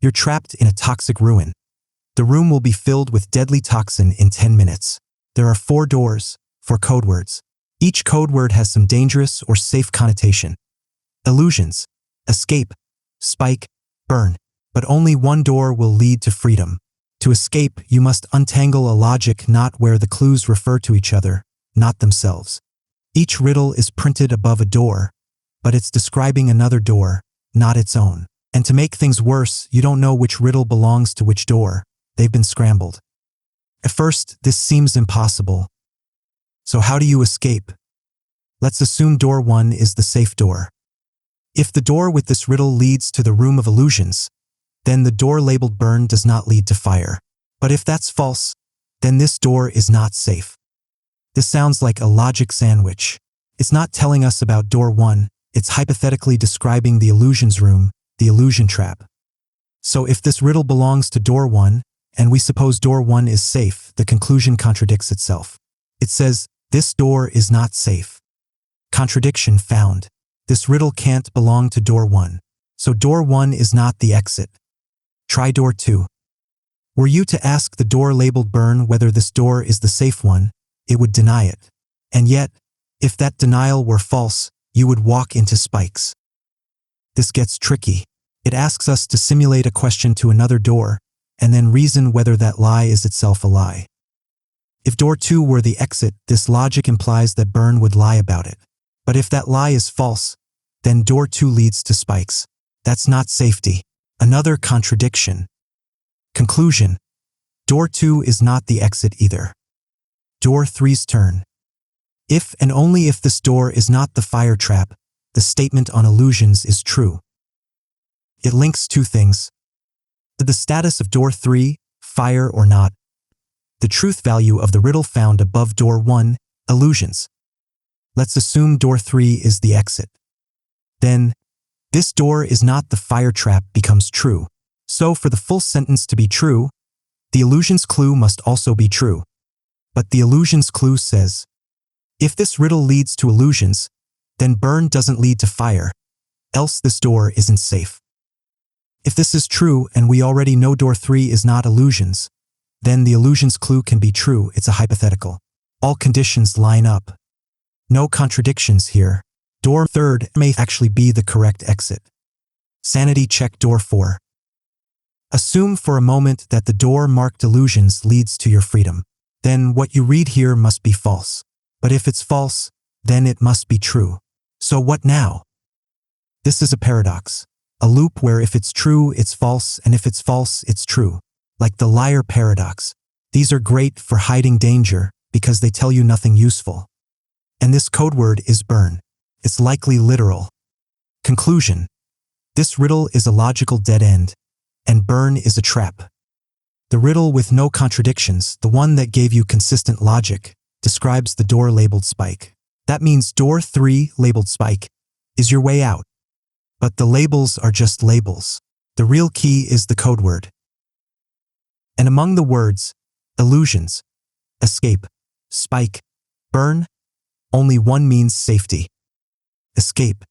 You're trapped in a toxic ruin. The room will be filled with deadly toxin in 10 minutes. There are 4 doors, 4 code words. Each code word has some dangerous or safe connotation. Illusions, escape, spike, burn. But only one door will lead to freedom. To escape, you must untangle a logic not where the clues refer to each other, not themselves. Each riddle is printed above a door, but it's describing another door, not its own. And to make things worse, you don't know which riddle belongs to which door. They've been scrambled. At first, this seems impossible. So how do you escape? Let's assume door 1 is the safe door. If the door with this riddle leads to the room of illusions, then the door labeled burn does not lead to fire. But if that's false, then this door is not safe. This sounds like a logic sandwich. It's not telling us about door 1, it's hypothetically describing the illusions room, the illusion trap. So if this riddle belongs to door 1, and we suppose door 1 is safe, the conclusion contradicts itself. It says, this door is not safe. Contradiction found. This riddle can't belong to door 1. So door 1 is not the exit. Try door 2. Were you to ask the door labeled burn whether this door is the safe one, it would deny it. And yet, if that denial were false, you would walk into spikes. This gets tricky. It asks us to simulate a question to another door, and then reason whether that lie is itself a lie. If door 2 were the exit, this logic implies that burn would lie about it. But if that lie is false, then door 2 leads to spikes. That's not safety. Another contradiction. Conclusion. Door 2 is not the exit either. Door 3's turn. If and only if this door is not the fire trap, the statement on illusions is true. It links 2 things. The status of door 3, fire or not. The truth value of the riddle found above door 1, illusions. Let's assume door 3 is the exit. Then, this door is not the fire trap becomes true. So for the full sentence to be true, the illusions clue must also be true. But the illusions clue says, if this riddle leads to illusions, then burn doesn't lead to fire, else this door isn't safe. If this is true and we already know door 3 is not illusions, then the illusions clue can be true, it's a hypothetical. All conditions line up. No contradictions here. Door 3 may actually be the correct exit. Sanity check door 4. Assume for a moment that the door marked illusions leads to your freedom. Then what you read here must be false. But if it's false, then it must be true. So what now? This is a paradox. A loop where if it's true, it's false, and if it's false, it's true. Like the liar paradox. These are great for hiding danger because they tell you nothing useful. And this code word is burn. It's likely literal. Conclusion. This riddle is a logical dead end, and burn is a trap. The riddle with no contradictions, the one that gave you consistent logic, describes the door labeled spike. That means door 3, labeled spike, is your way out. But the labels are just labels. The real key is the code word. And among the words, illusions, escape, spike, burn, only one means safety. Escape.